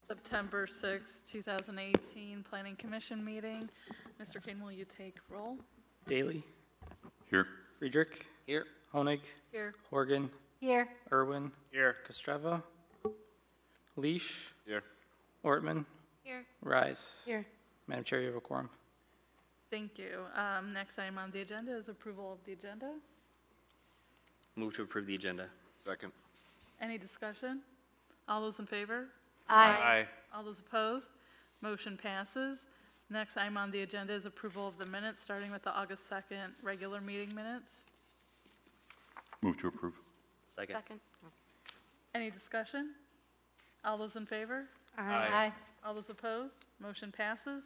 September 6, 2018 Planning Commission meeting. Mr. Kane, will you take roll? Daly. Here. Friedrich. Here. Honig. Here. Horgan. Here. Irwin. Here. Kostreva. Leash. Here. Ortman. Here. Rise. Here. Madam Chair, you have a quorum. Thank you. Next item on the agenda is approval of the agenda. Move to approve the agenda. Second. Any discussion? All those in favor? Aye. All those opposed? Motion passes. Next item on the agenda is approval of the minutes, starting with the August 2nd regular meeting minutes. Move to approve. Second. Second. Any discussion? All those in favor? Aye. All those opposed? Motion passes.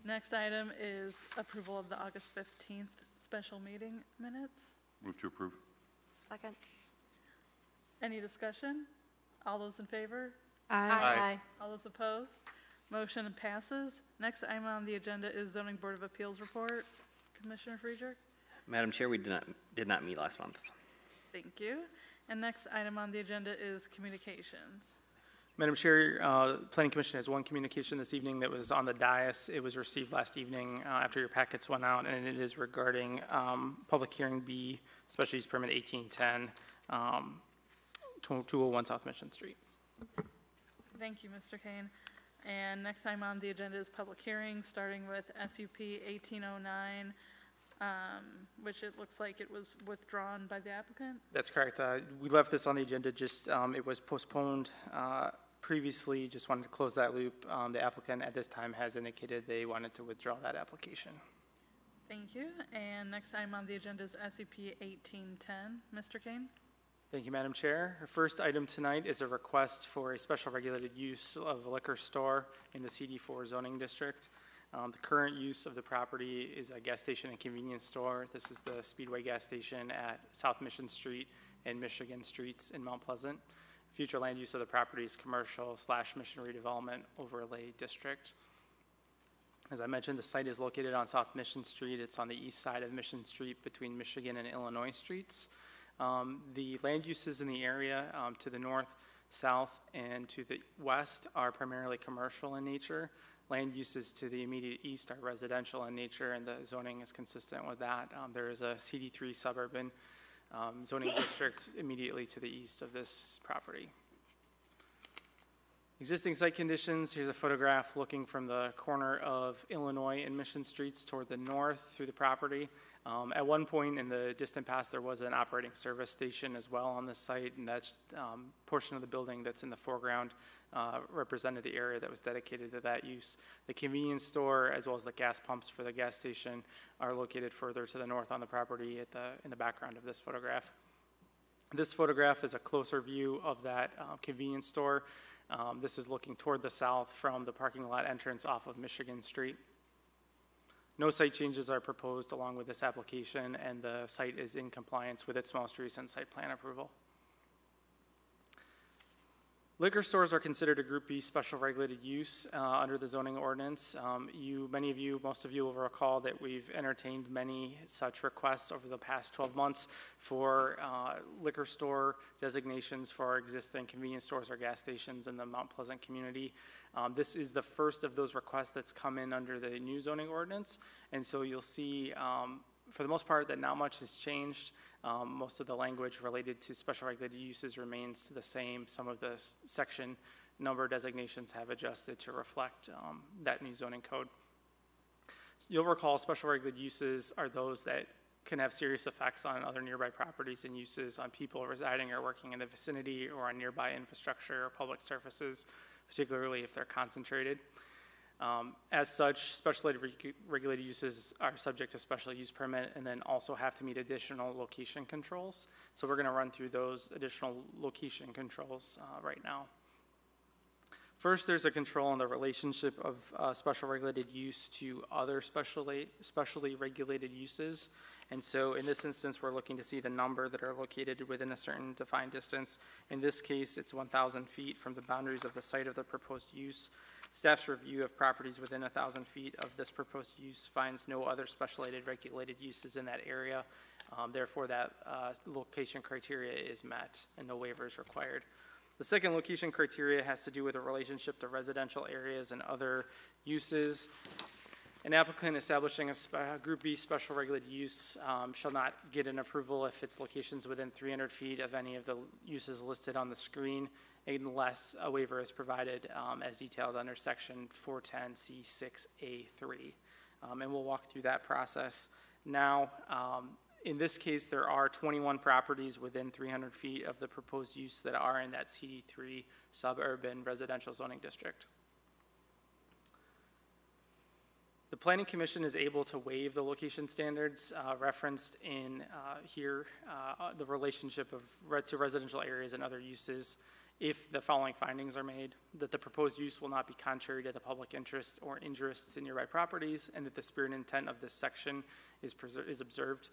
Next item is approval of the August 15th special meeting minutes. Move to approve. Second. Any discussion? All those in favor? Aye. All those opposed? Motion passes. Next item on the agenda is Zoning Board of Appeals report. Commissioner Friedrich? Madam Chair, we did not meet last month. Thank you. And next item on the agenda is communications. Madam Chair, Planning Commission has one communication this evening that was on the dais. It was received last evening after your packets went out, and it is regarding Public Hearing B, Special Use Permit 1810, 201 South Mission Street. Thank you, Mr. Kane. And next item on the agenda is public hearing, starting with SUP 1809, which it looks like it was withdrawn by the applicant. That's correct. We left this on the agenda, just it was postponed previously. Just wanted to close that loop. The applicant at this time has indicated they wanted to withdraw that application. Thank you. And next item on the agenda is SUP 1810. Mr. Kane? Thank you, Madam Chair. Our first item tonight is a request for a special regulated use of a liquor store in the CD4 zoning district. The current use of the property is a gas station and convenience store. This is the Speedway gas station at South Mission Street and Michigan Streets in Mount Pleasant. Future land use of the property is commercial/mission redevelopment overlay district. As I mentioned, the site is located on South Mission Street. It's on the east side of Mission Street between Michigan and Illinois streets. The land uses in the area to the north, south, and to the west are primarily commercial in nature. Land uses to the immediate east are residential in nature, and the zoning is consistent with that. There is a CD3 suburban zoning district immediately to the east of this property. Existing site conditions, here's a photograph looking from the corner of Illinois and Mission Streets toward the north through the property. At one point in the distant past, there was an operating service station as well on this site, and that portion of the building that's in the foreground represented the area that was dedicated to that use. The convenience store, as well as the gas pumps for the gas station, are located further to the north on the property in the background of this photograph. This photograph is a closer view of that convenience store. This is looking toward the south from the parking lot entrance off of Michigan Street. No site changes are proposed along with this application, and the site is in compliance with its most recent site plan approval. Liquor stores are considered a Group B special regulated use under the zoning ordinance. Most of you will recall that we've entertained many such requests over the past 12 months for liquor store designations for our existing convenience stores or gas stations in the Mount Pleasant community. This is the first of those requests that's come in under the new zoning ordinance, and so you'll see for the most part that not much has changed. Most of the language related to special regulated uses remains the same. Some of the section number designations have adjusted to reflect that new zoning code. You'll recall special regulated uses are those that can have serious effects on other nearby properties and uses, on people residing or working in the vicinity, or on nearby infrastructure or public surfaces, particularly if they're concentrated. As such, special regulated uses are subject to special use permit and then also have to meet additional location controls. So we're going to run through those additional location controls right now. First, there's a control on the relationship of special regulated use to other specially regulated uses. And so in this instance, we're looking to see the number that are located within a certain defined distance. In this case, it's 1,000 feet from the boundaries of the site of the proposed use. Staff's review of properties within 1,000 feet of this proposed use finds no other special regulated uses in that area. Therefore, that location criteria is met and no waiver is required. The second location criteria has to do with a relationship to residential areas and other uses. An applicant establishing a Group B special regulated use shall not get an approval if its location's within 300 feet of any of the uses listed on the screen, unless a waiver is provided as detailed under section 410C6A3. And we'll walk through that process now. In this case, there are 21 properties within 300 feet of the proposed use that are in that CD3 suburban residential zoning district. The Planning Commission is able to waive the location standards referenced in here, the relationship to residential areas and other uses, if the following findings are made: that the proposed use will not be contrary to the public interest or injurious to nearby properties, and that the spirit and intent of this section is observed;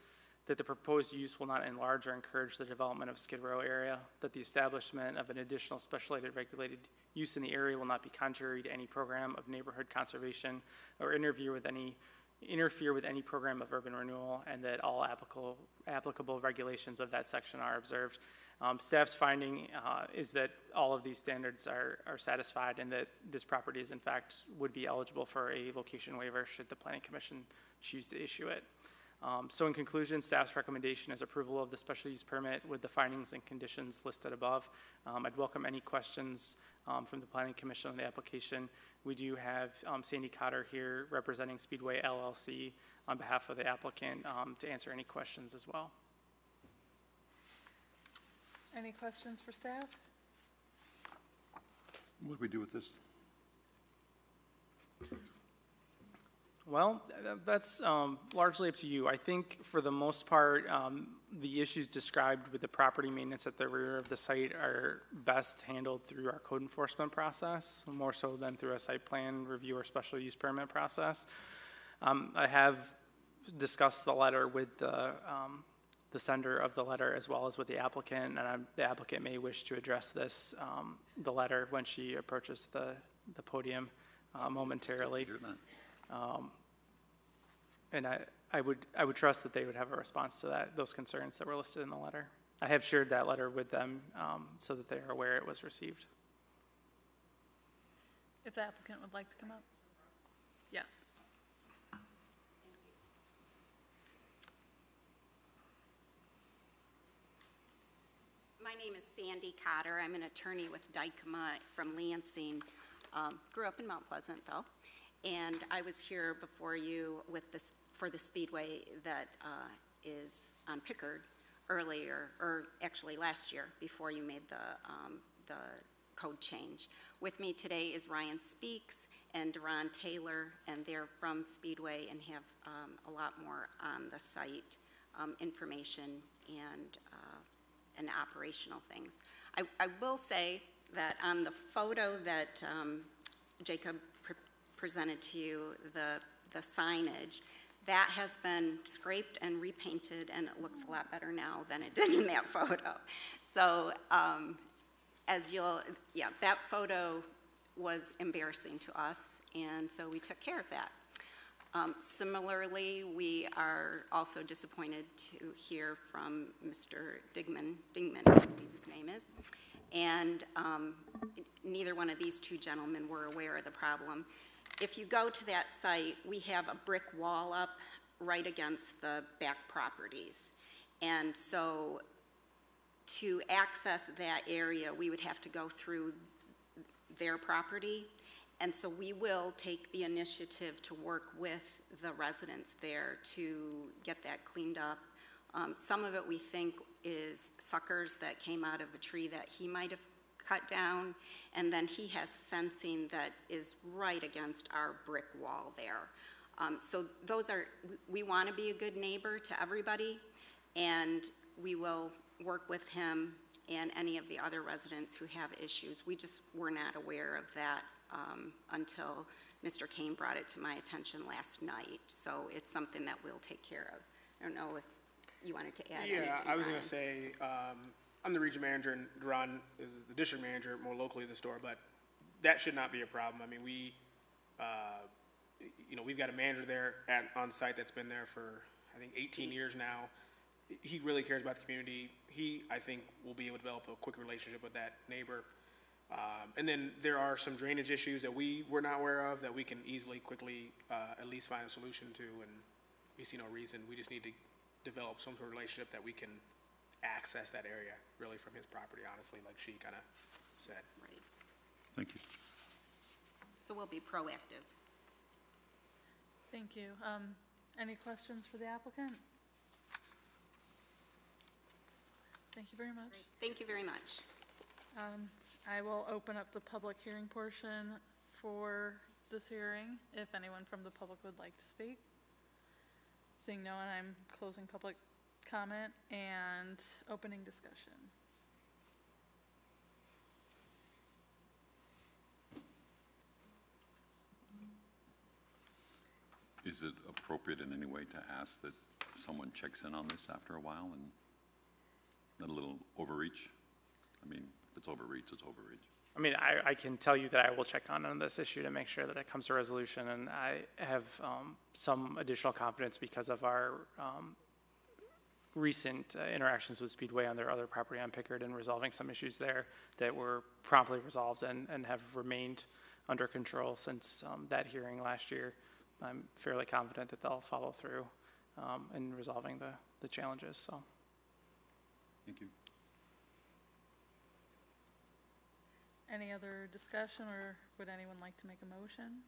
that the proposed use will not enlarge or encourage the development of Skid Row area; that the establishment of an additional specially regulated use in the area will not be contrary to any program of neighborhood conservation or interfere with any program of urban renewal, and that all applicable regulations of that section are observed. Staff's finding is that all of these standards are satisfied, and that this property is in fact would be eligible for a location waiver should the Planning Commission choose to issue it. So in conclusion, staff's recommendation is approval of the special use permit with the findings and conditions listed above. I'd welcome any questions from the Planning Commission on the application. We do have Sandy Cotter here representing Speedway LLC on behalf of the applicant to answer any questions as well. Any questions for staff? What do we do with this? Well, that's largely up to you. I think for the most part, the issues described with the property maintenance at the rear of the site are best handled through our code enforcement process, more so than through a site plan review or special use permit process. I have discussed the letter with the sender of the letter as well as with the applicant, and the applicant may wish to address this, the letter, when she approaches the podium momentarily. And I would trust that they would have a response to those concerns that were listed in the letter. I have shared that letter with them so that they are aware it was received. If the applicant would like to come up? Yes. My name is Sandy Cotter. I'm an attorney with Dykema from Lansing. Grew up in Mount Pleasant, though. And I was here before you with this for the Speedway that is on Pickard earlier, or actually last year, before you made the code change. With me today is Ryan Speaks and Deron Taylor, and they're from Speedway and have a lot more on the site information and operational things. I will say that on the photo that Jacob presented to you, the signage, that has been scraped and repainted, and it looks a lot better now than it did in that photo. So that photo was embarrassing to us, and so we took care of that. Similarly, we are also disappointed to hear from Mr. Dingman, I believe his name is, and neither one of these two gentlemen were aware of the problem. If you go to that site, we have a brick wall up right against the back properties, and so to access that area, we would have to go through their property. And so we will take the initiative to work with the residents there to get that cleaned up. Some of it we think is suckers that came out of a tree that he might have cut down, and then he has fencing that is right against our brick wall there. So those are, we want to be a good neighbor to everybody, and we will work with him and any of the other residents who have issues. We just were not aware of that until Mr. Kane brought it to my attention last night. So it's something that we'll take care of. I don't know if you wanted to add anything. Yeah, I was going Ryan. to say, I'm the region manager, and Deron is the district manager more locally at the store, but that should not be a problem. I mean, we've got a manager there on site that's been there for, I think, 18 years now. he really cares about the community. He, I think, will be able to develop a quick relationship with that neighbor. And then there are some drainage issues that we were not aware of that we can easily, quickly, at least find a solution to, and we see no reason. We just need to develop some sort of relationship that we can access that area, really, from his property, honestly, like she kind of said. Right. Thank you. So we'll be proactive. Thank you. Any questions for the applicant? Thank you very much. Thank you very much. I will open up the public hearing portion for this hearing, if anyone from the public would like to speak. Seeing no one, I'm closing public comment and opening discussion. Is it appropriate in any way to ask that someone checks in on this after a while and a little overreach? I mean, if it's overreach, it's overreach. I mean, I can tell you that I will check on this issue to make sure that it comes to resolution, and I have some additional confidence because of our recent interactions with Speedway on their other property on Pickard and resolving some issues there that were promptly resolved and have remained under control since that hearing last year. I'm fairly confident that they'll follow through in resolving the challenges. So, Thank you. Any other discussion, or would anyone like to make a motion?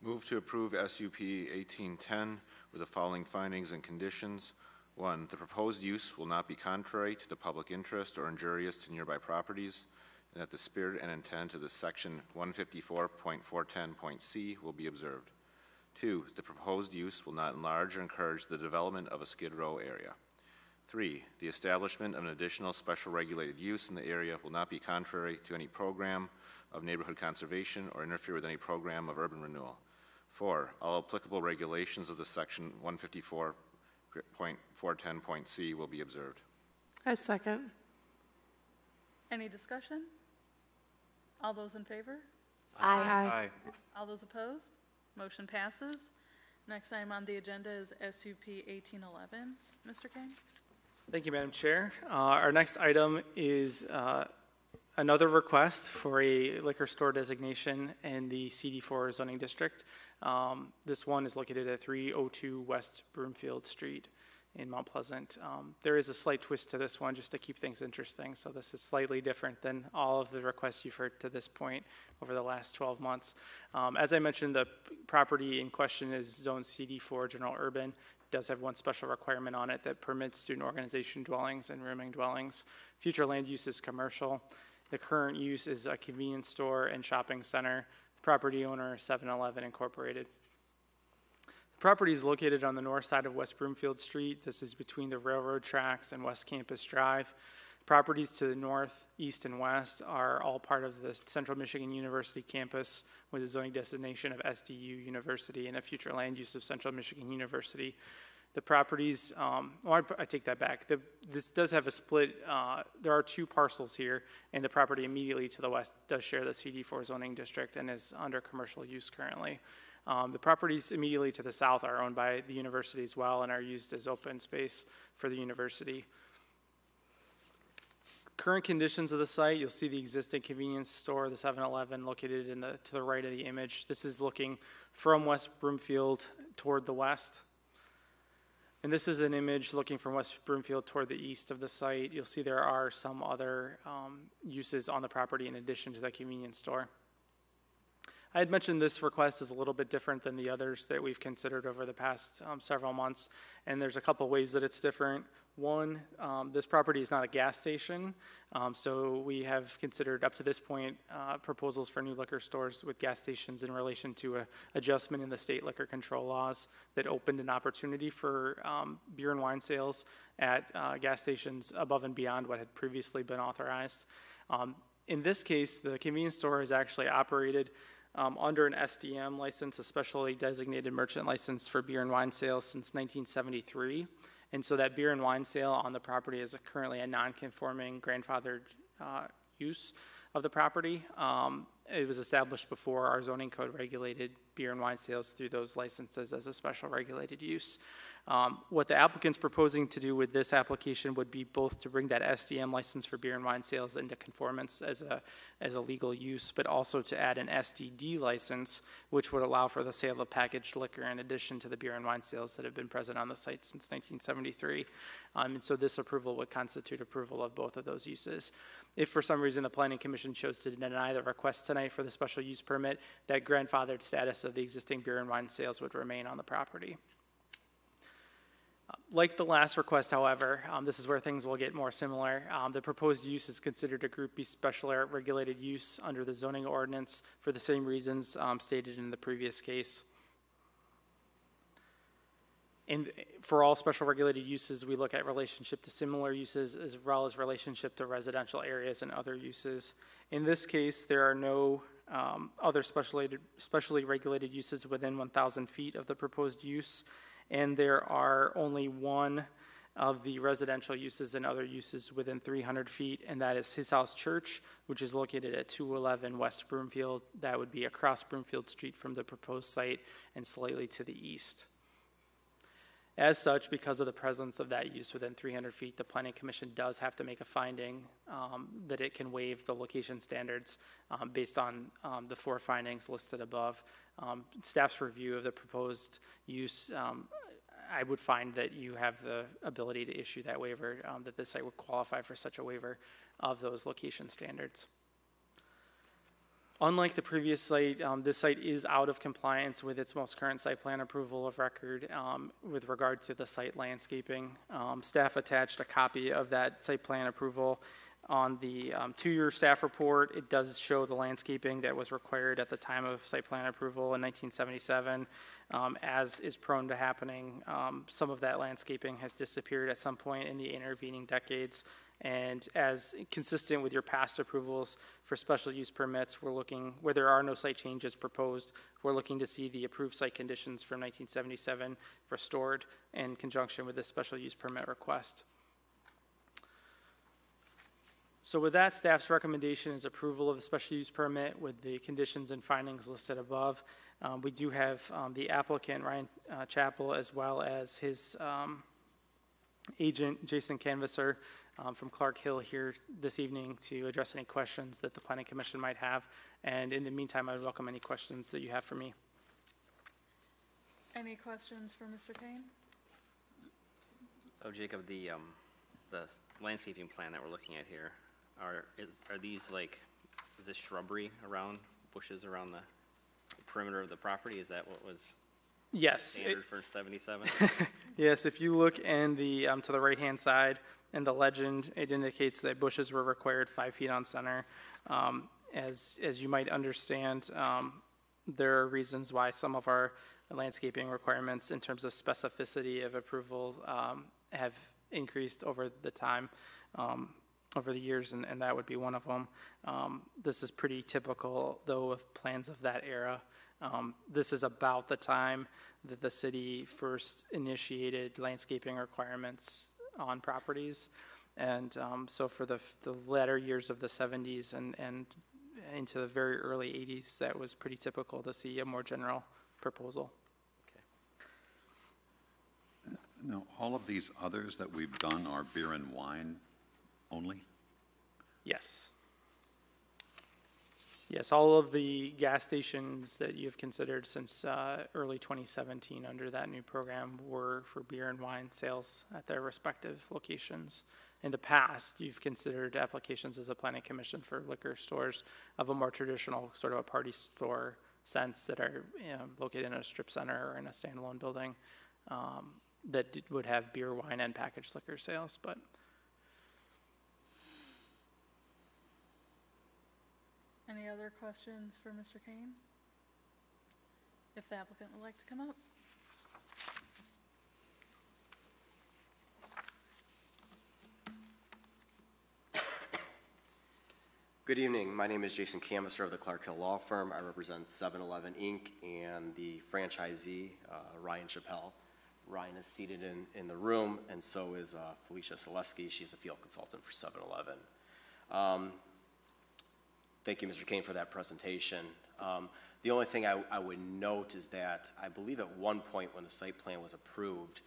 Move to approve SUP 1810 with the following findings and conditions. 1, the proposed use will not be contrary to the public interest or injurious to nearby properties, and that the spirit and intent of the section 154.410.c will be observed. 2, the proposed use will not enlarge or encourage the development of a Skid Row area. 3, the establishment of an additional special regulated use in the area will not be contrary to any program of neighborhood conservation or interfere with any program of urban renewal. 4, all applicable regulations of the section 154.410.c will be observed. I second. Any discussion? All those in favor? Aye. All those opposed? Motion passes. Next item on the agenda is SUP 1811. Mr. Kane? thank you, Madam Chair. Our next item is another request for a liquor store designation in the CD4 zoning district. This one is located at 302 West Broomfield Street in Mount Pleasant. There is a slight twist to this one just to keep things interesting. So this is slightly different than all of the requests you've heard to this point over the last 12 months. As I mentioned, the property in question is Zone CD4 General Urban. It does have one special requirement on it that permits student organization dwellings and rooming dwellings. Future land use is commercial. The current use is a convenience store and shopping center. Property owner 7-Eleven Incorporated. The property is located on the north side of West Broomfield Street. This is between the railroad tracks and West Campus Drive. Properties to the north, east, and west are all part of the Central Michigan University campus with a zoning designation of SDU University and a future land use of Central Michigan University. The properties, I take that back. This does have a split. There are two parcels here, and the property immediately to the west does share the CD4 zoning district and is under commercial use currently. The properties immediately to the south are owned by the university as well and are used as open space for the university. Current conditions of the site, you'll see the existing convenience store, the 7-Eleven, located to the right of the image. This is looking from West Broomfield toward the west. And this is an image looking from West Broomfield toward the east of the site. You'll see there are some other uses on the property in addition to the convenience store. I had mentioned this request is a little bit different than the others that we've considered over the past several months, and there's a couple ways that it's different. One, this property is not a gas station, so we have considered up to this point proposals for new liquor stores with gas stations in relation to an adjustment in the state liquor control laws that opened an opportunity for beer and wine sales at gas stations above and beyond what had previously been authorized. In this case, the convenience store is actually operated under an SDM license, a specially designated merchant license for beer and wine sales since 1973. And so that beer and wine sale on the property is currently a non-conforming grandfathered use of the property. It was established before our zoning code regulated beer and wine sales through those licenses as a special regulated use. What the applicant's proposing to do with this application would be both to bring that SDM license for beer and wine sales into conformance as a legal use, but also to add an SDD license, which would allow for the sale of packaged liquor in addition to the beer and wine sales that have been present on the site since 1973. And so this approval would constitute approval of both of those uses. If for some reason the Planning Commission chose to deny the request tonight for the special use permit, that grandfathered status of the existing beer and wine sales would remain on the property. Like the last request, however, this is where things will get more similar. The proposed use is considered a Group B special regulated use under the zoning ordinance for the same reasons stated in the previous case. And for all special regulated uses, we look at relationship to similar uses as well as relationship to residential areas and other uses. In this case, there are no other specially regulated uses within 1,000 feet of the proposed use, and there are only one of the residential uses and other uses within 300 feet, and that is His House Church, which is located at 211 West Broomfield. That would be across Broomfield Street from the proposed site and slightly to the east. As such, because of the presence of that use within 300 feet, the Planning Commission does have to make a finding that it can waive the location standards based on the 4 findings listed above. Staff's review of the proposed use, I would find that you have the ability to issue that waiver, that the site would qualify for such a waiver of those location standards. Unlike the previous site, this site is out of compliance with its most current site plan approval of record with regard to the site landscaping. Staff attached a copy of that site plan approval on the 2-year staff report. It does show the landscaping that was required at the time of site plan approval in 1977. As is prone to happening, some of that landscaping has disappeared at some point in the intervening decades. And as consistent with your past approvals for special use permits, we're looking, where there are no site changes proposed, we're looking to see the approved site conditions from 1977 restored in conjunction with this special use permit request. So with that, staff's recommendation is approval of the special use permit with the conditions and findings listed above. We do have the applicant, Ryan Chappell, as well as his agent, Jason Canvasser, from Clark Hill here this evening to address any questions that the Planning Commission might have. And in the meantime, I would welcome any questions that you have for me. Any questions for Mr. Kane? So Jacob, the landscaping plan that we're looking at here, are these like, is this shrubbery around, bushes around the perimeter of the property? Is that what was Yes. standard for 77? Yes, if you look in the to the right-hand side in the legend, it indicates that bushes were required 5 feet on center. As you might understand, there are reasons why some of our landscaping requirements in terms of specificity of approval have increased over the time, over the years, and that would be one of them. This is pretty typical, though, of plans of that era. This is about the time that the city first initiated landscaping requirements on properties. And so for the latter years of the 70s and into the very early 80s, that was pretty typical to see a more general proposal. Now, all of these others that we've done are beer and wine only? Yes. Yes, all of the gas stations that you've considered since early 2017 under that new program were for beer and wine sales at their respective locations. In the past, you've considered applications as a planning commission for liquor stores of a more traditional sort of a party store sense that are located in a strip center or in a standalone building that would have beer, wine, and packaged liquor sales. But any other questions for Mr. Kane? If the applicant would like to come up. Good evening. My name is Jason Canvasser of the Clark Hill Law Firm. I represent 7-Eleven Inc. and the franchisee, Ryan Chappell. Ryan is seated in the room, and so is Felicia Selesky. She's a field consultant for 7-Eleven. Thank you, Mr. Kane, for that presentation. The only thing I would note is that I believe at one point when the site plan was approved,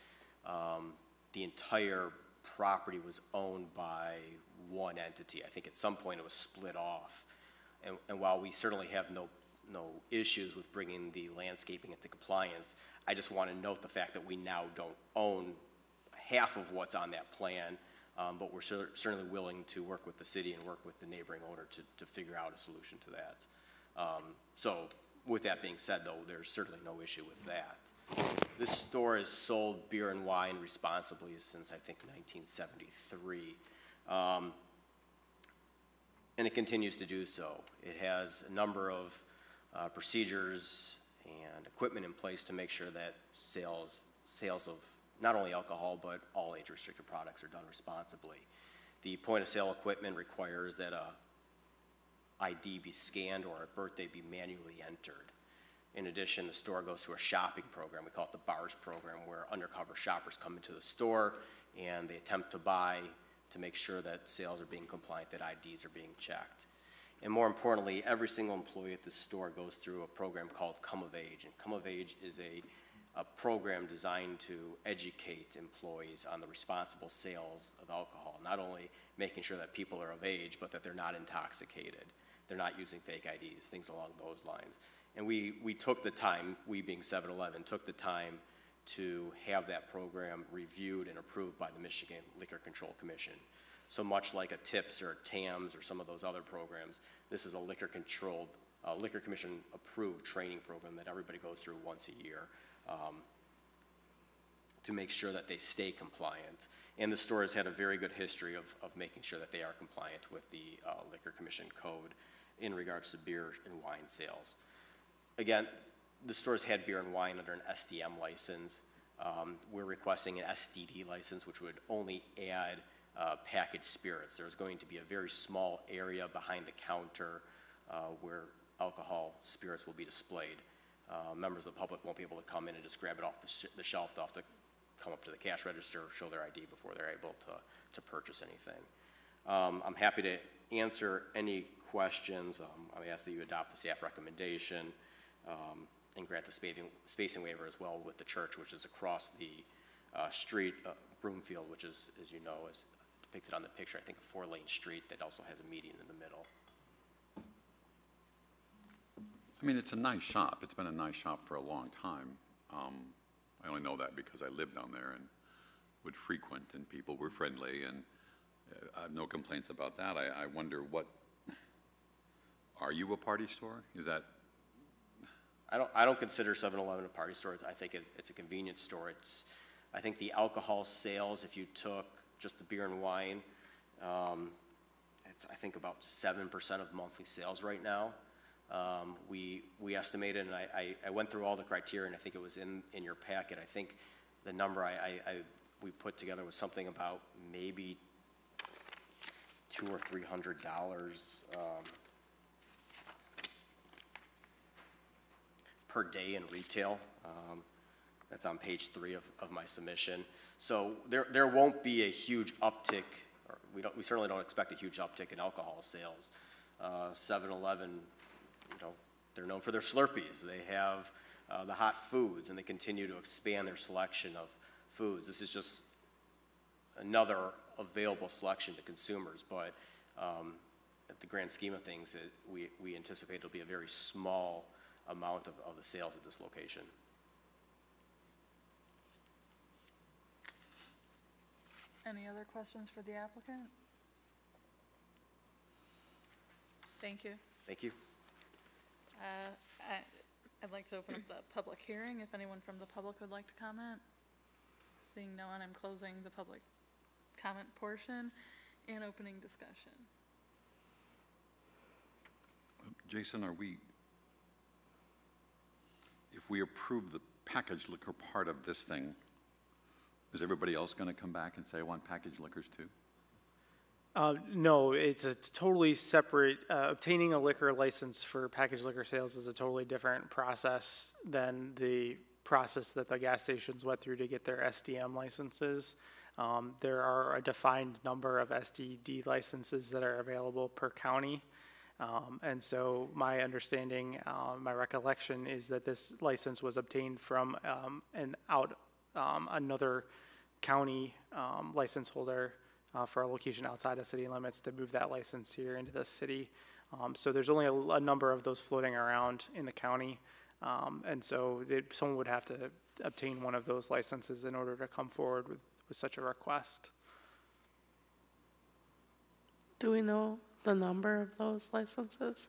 the entire property was owned by one entity. I think at some point it was split off. And while we certainly have no issues with bringing the landscaping into compliance, I just want to note the fact that we now don't own half of what's on that plan, but we're certainly willing to work with the city and work with the neighboring owner to figure out a solution to that. So with that being said, though, there's certainly no issue with that. This store has sold beer and wine responsibly since, I think, 1973. And it continues to do so. It has a number of procedures and equipment in place to make sure that sales of not only alcohol but all age-restricted products are done responsibly. The point-of-sale equipment requires that a ID be scanned or a birthday be manually entered. In addition, the store goes through a shopping program. We call it the BARS program, where undercover shoppers come into the store and they attempt to buy to make sure that sales are being compliant, that IDs are being checked. And more importantly, every single employee at the store goes through a program called Come of Age. And Come of Age is a program designed to educate employees on the responsible sales of alcohol, not only making sure that people are of age, but that they're not intoxicated, they're not using fake IDs, things along those lines. And we took the time, we being 7-Eleven, took the time to have that program reviewed and approved by the Michigan Liquor Control Commission. So much like a TIPS or a TAMS or some of those other programs, this is a Liquor Commission approved training program that everybody goes through once a year to make sure that they stay compliant. And the store has had a very good history of making sure that they are compliant with the Liquor Commission code in regards to beer and wine sales. Again, the store's had beer and wine under an SDM license. We're requesting an SDD license, which would only add packaged spirits. There's going to be a very small area behind the counter where alcohol spirits will be displayed. Members of the public won't be able to come in and just grab it off the shelf. They'll have to come up to the cash register, show their ID before they're able to purchase anything. I'm happy to answer any questions. I ask that you adopt the staff recommendation and grant the spacing waiver as well with the church, which is across the street, Broomfield, which is, as you know, is depicted on the picture, I think a 4-lane street that also has a median in the middle. I mean, it's a nice shop. It's been a nice shop for a long time. I only know that because I lived down there and would frequent, and people were friendly, and I have no complaints about that. I wonder, are you a party store? Is that? I don't consider 7-Eleven a party store. I think it's a convenience store. I think the alcohol sales, if you took just the beer and wine, it's I think about 7% of monthly sales right now. We estimated, and I went through all the criteria, and I think it was in your packet. I think the number we put together was something about maybe $200 or $300 per day in retail. That's on page 3 of my submission. So there won't be a huge uptick, or we certainly don't expect a huge uptick in alcohol sales. 7-Eleven, they're known for their Slurpees. They have the hot foods, and they continue to expand their selection of foods. This is just another available selection to consumers, but at the grand scheme of things, we anticipate it'll be a very small amount of the sales at this location. Any other questions for the applicant? Thank you. Thank you. I'd like to open up the public hearing if anyone from the public would like to comment. Seeing no one, I'm closing the public comment portion and opening discussion. Jason, if we approve the packaged liquor part of this thing, is everybody else going to come back and say, I want packaged liquors too? No, it's a totally separate, obtaining a liquor license for packaged liquor sales is a totally different process than the process that the gas stations went through to get their SDM licenses. There are a defined number of SDD licenses that are available per county. And so my understanding, my recollection is that this license was obtained from another county license holder for a location outside of city limits to move that license here into the city. So there's only a number of those floating around in the county. And so someone would have to obtain one of those licenses in order to come forward with such a request. Do we know the number of those licenses?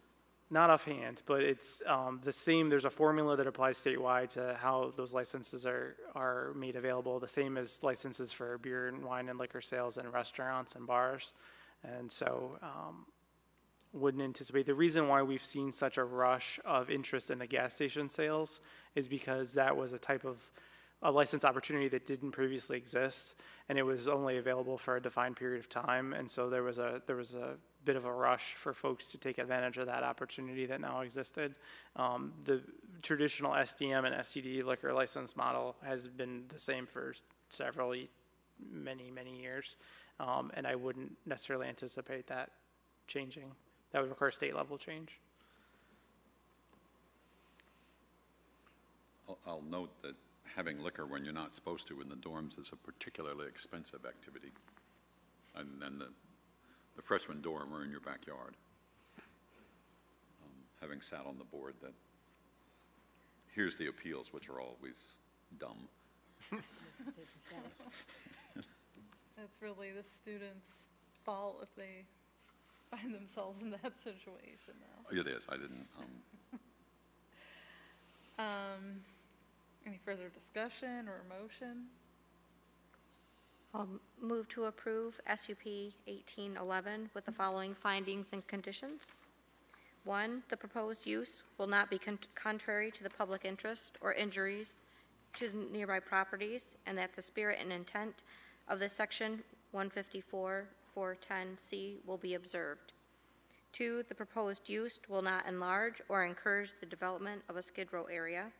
Not offhand, but it's the same. There's a formula that applies statewide to how those licenses are made available. The same as licenses for beer and wine and liquor sales in restaurants and bars. And so wouldn't anticipate. The reason why we've seen such a rush of interest in the gas station sales is because that was a type of a license opportunity that didn't previously exist, and it was only available for a defined period of time. And so there was a bit of a rush for folks to take advantage of that opportunity that now existed. The traditional SDM and STD liquor license model has been the same for many years, and I wouldn't necessarily anticipate that changing. That would require state level change. I'll note that having liquor when you're not supposed to in the dorms is a particularly expensive activity. And then the freshman dorm are in your backyard. Having sat on the board that hears the appeals, which are always dumb. It's really the students' fault if they find themselves in that situation now. It is, I didn't, Any further discussion or motion? I'll move to approve SUP 1811 with the following findings and conditions. 1, the proposed use will not be contrary to the public interest or injuries to nearby properties, and that the spirit and intent of this section 154-410C will be observed. 2, the proposed use will not enlarge or encourage the development of a Skid Row area.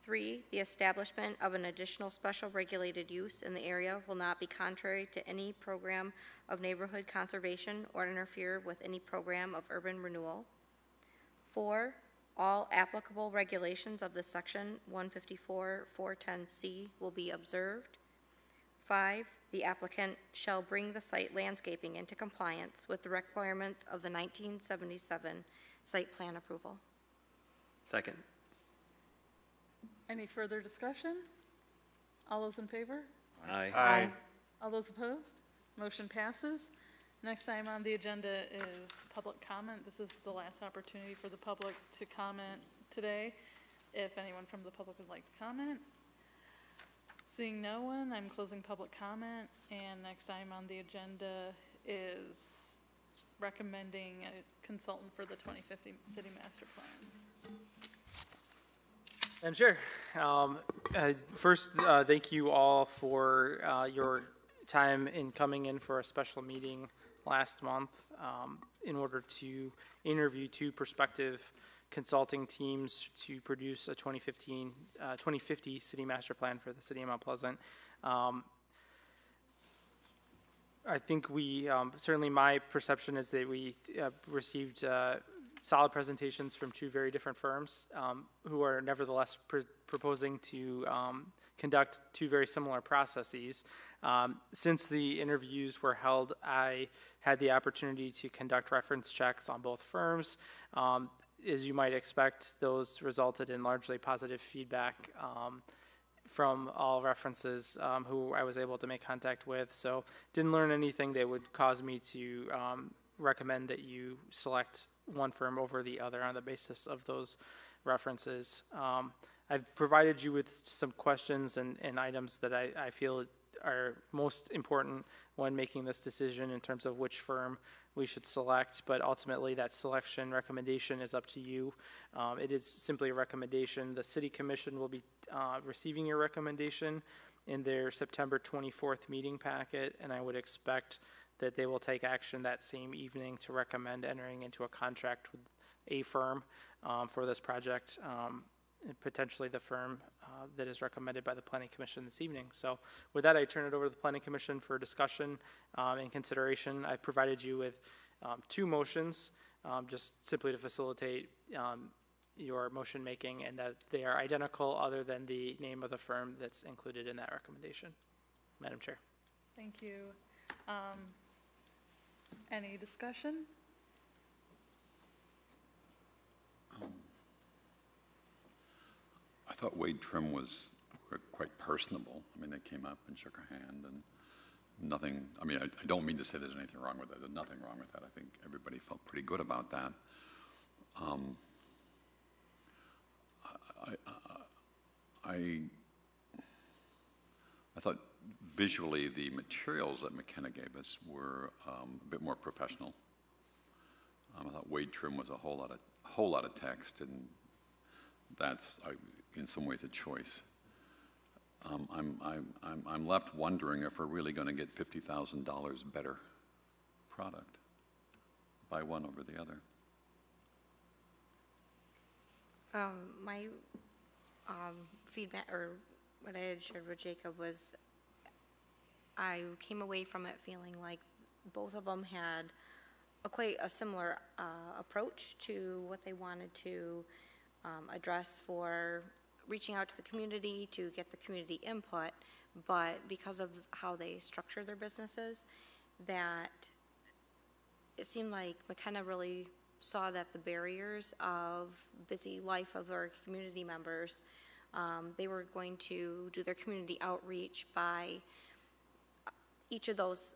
3, the establishment of an additional special regulated use in the area will not be contrary to any program of neighborhood conservation or interfere with any program of urban renewal. 4, all applicable regulations of this section 154-410C will be observed. 5, the applicant shall bring the site landscaping into compliance with the requirements of the 1977 site plan approval. Second. Any further discussion? All those in favor? Aye. All those opposed? Motion passes. Next item on the agenda is public comment. This is the last opportunity for the public to comment today. If anyone from the public would like to comment. Seeing no one, I'm closing public comment. And next item on the agenda is recommending a consultant for the 2050 City Master Plan. Madam Chair, first, thank you all for your time in coming in for a special meeting last month in order to interview 2 prospective consulting teams to produce a 2050 City Master Plan for the City of Mount Pleasant. I think we, certainly my perception is that we received solid presentations from 2 very different firms who are nevertheless proposing to conduct 2 very similar processes. Since the interviews were held, I had the opportunity to conduct reference checks on both firms. As you might expect, those resulted in largely positive feedback from all references who I was able to make contact with. So didn't learn anything that would cause me to recommend that you select one firm over the other on the basis of those references. I've provided you with some questions and items that I feel are most important when making this decision in terms of which firm we should select, but ultimately that selection recommendation is up to you. It is simply a recommendation. The City Commission will be receiving your recommendation in their September 24th meeting packet, and I would expect that they will take action that same evening to recommend entering into a contract with a firm for this project, and potentially the firm that is recommended by the Planning Commission this evening. So with that, I turn it over to the Planning Commission for discussion and consideration. I provided you with 2 motions just simply to facilitate your motion making, and that they are identical other than the name of the firm that's included in that recommendation. Madam Chair. Thank you. Any discussion? I thought Wade Trim was quite personable. I mean, they came up and shook her hand and nothing, I mean, I don't mean to say there's anything wrong with that. There's nothing wrong with that. I think everybody felt pretty good about that. I thought visually the materials that McKenna gave us were a bit more professional. I thought Wade Trim was a whole lot of text, and that's in some ways a choice. I'm left wondering if we're really going to get $50,000 better product by one over the other. My feedback, or what I had shared with Jacob, was I came away from it feeling like both of them had quite a similar approach to what they wanted to address for reaching out to the community to get the community input, but because of how they structure their businesses, that it seemed like McKenna really saw that the barriers of busy life of our community members, they were going to do their community outreach by each of those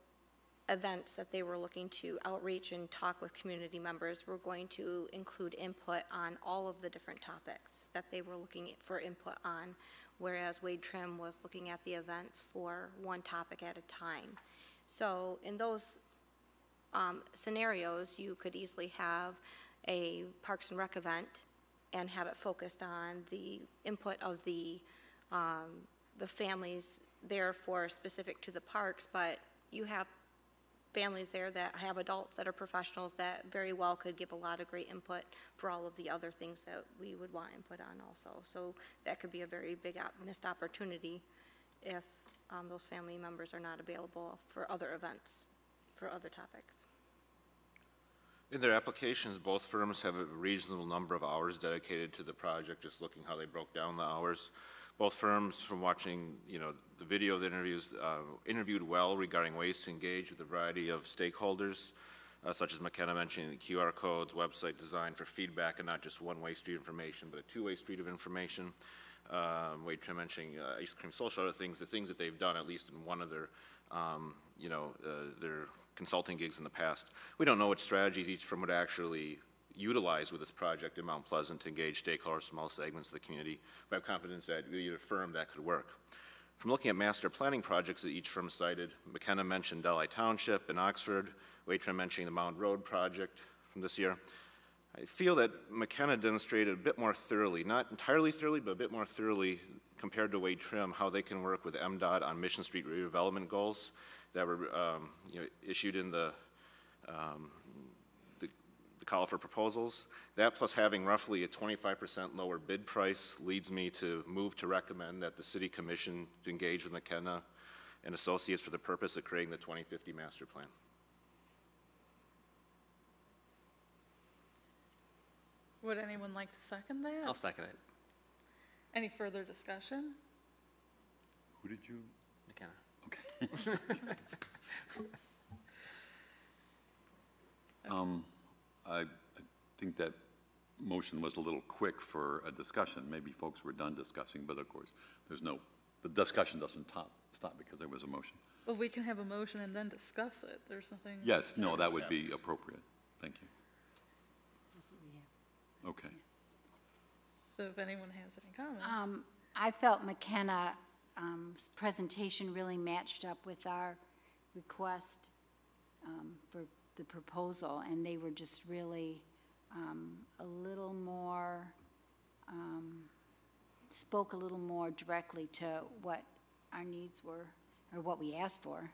events that they were looking to outreach and talk with community members were going to include input on all of the different topics that they were looking for input on, whereas Wade Trim was looking at the events for one topic at a time. So in those scenarios, you could easily have a Parks and Rec event and have it focused on the input of the families there for specific to the parks, but you have families there that have adults that are professionals that very well could give a lot of great input for all of the other things that we would want input on also. So that could be a very big missed opportunity if those family members are not available for other events, for other topics. In their applications, both firms have a reasonable number of hours dedicated to the project, just looking how they broke down the hours. Both firms, from watching, the video of the interviews, interviewed well regarding ways to engage with a variety of stakeholders, such as McKenna mentioning the QR codes, website design for feedback, and not just one-way street information, but a two-way street of information. Wade Trim mentioning ice cream social, other things, the things that they've done, at least in one of their, their consulting gigs in the past. We don't know what strategies each firm would actually utilize with this project in Mount Pleasant to engage stakeholders from all segments of the community. We have confidence that either firm that could work. From looking at master planning projects that each firm cited, McKenna mentioned Delhi Township in Oxford, Wade Trim mentioning the Mound Road project from this year. I feel that McKenna demonstrated a bit more thoroughly, not entirely thoroughly, but a bit more thoroughly compared to Wade Trim, how they can work with MDOT on Mission Street redevelopment goals that were issued in the call for proposals. That plus having roughly a 25% lower bid price leads me to move to recommend that the City Commission to engage with McKenna and Associates for the purpose of creating the 2050 master plan. Would anyone like to second that? I'll second it. Any further discussion? Who did you? McKenna. Okay. I think that motion was a little quick for a discussion. Maybe folks were done discussing, but of course, the discussion doesn't stop because there was a motion. Well, we can have a motion and then discuss it. There's nothing. Yes, no, that would be appropriate. Thank you. Okay. So if anyone has any comments. I felt McKenna's presentation really matched up with our request for the proposal, and they were just really a little more, spoke a little more directly to what our needs were, or what we asked for.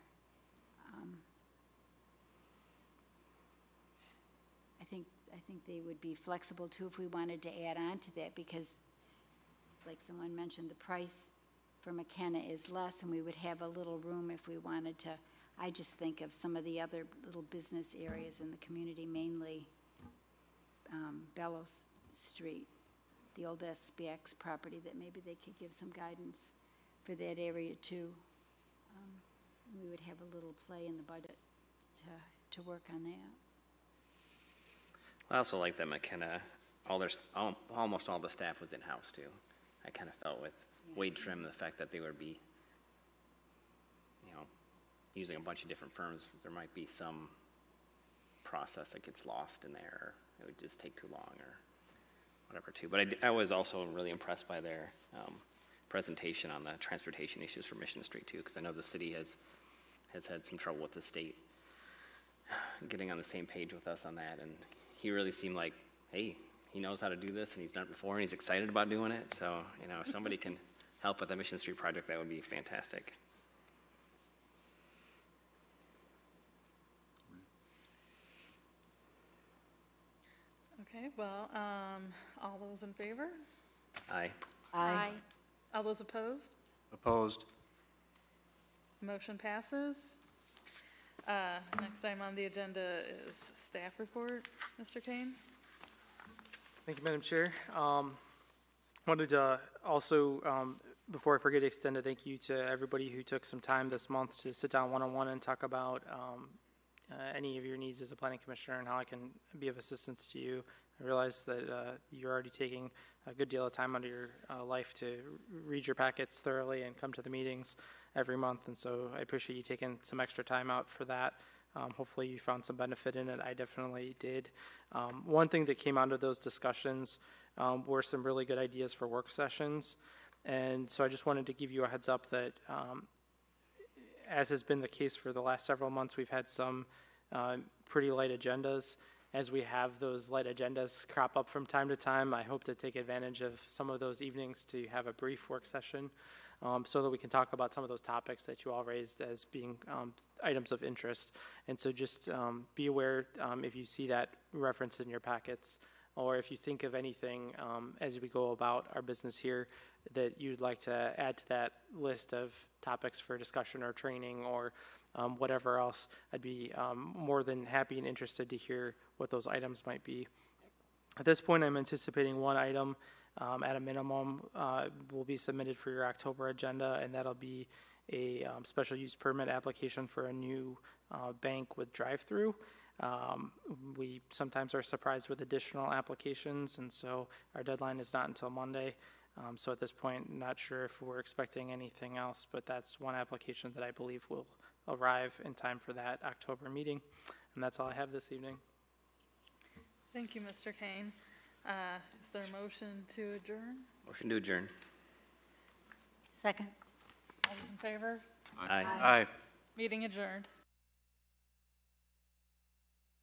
I think they would be flexible too if we wanted to add on to that, because like someone mentioned, the price for McKenna is less, and we would have a little room if we wanted to. I just think of some of the other little business areas in the community, mainly Bellows Street, the old SBX property, that maybe they could give some guidance for that area too. we would have a little play in the budget to work on that. I also like that McKenna, almost all the staff was in-house too. I kind of felt with Wade Trim, the fact that they would be, using a bunch of different firms, there might be some process that gets lost in there, or it would just take too long, or whatever too. But I was also really impressed by their presentation on the transportation issues for Mission Street too, because I know the city has had some trouble with the state getting on the same page with us on that, and he really seemed like, hey, he knows how to do this, and he's done it before, and he's excited about doing it. So, if somebody can help with the Mission Street project, that would be fantastic. Okay, well, all those in favor? Aye. Aye. All those opposed? Opposed. Motion passes. Next item on the agenda is staff report. Mr. Kane? Thank you, Madam Chair. Wanted to also, before I forget, extend a thank you to everybody who took some time this month to sit down one-on-one and talk about any of your needs as a planning commissioner and how I can be of assistance to you. I realize that you're already taking a good deal of time out of your life to read your packets thoroughly and come to the meetings every month, and so I appreciate you taking some extra time out for that. Hopefully you found some benefit in it. I definitely did. One thing that came out of those discussions were some really good ideas for work sessions, and so I just wanted to give you a heads up that as has been the case for the last several months, we've had some pretty light agendas. As we have those light agendas crop up from time to time, I hope to take advantage of some of those evenings to have a brief work session so that we can talk about some of those topics that you all raised as being items of interest. And so just be aware if you see that reference in your packets, or if you think of anything as we go about our business here that you'd like to add to that list of topics for discussion or training or whatever else, I'd be more than happy and interested to hear what those items might be. At this point, I'm anticipating one item at a minimum will be submitted for your October agenda, and that'll be a special use permit application for a new bank with drive-through. We sometimes are surprised with additional applications, and so our deadline is not until Monday. So at this point, not sure if we're expecting anything else, but that's one application that I believe will arrive in time for that October meeting. And that's all I have this evening. Thank you, Mr. Kane. Is there a motion to adjourn? Motion to adjourn. Second. All those in favor? Aye. Aye. Meeting adjourned.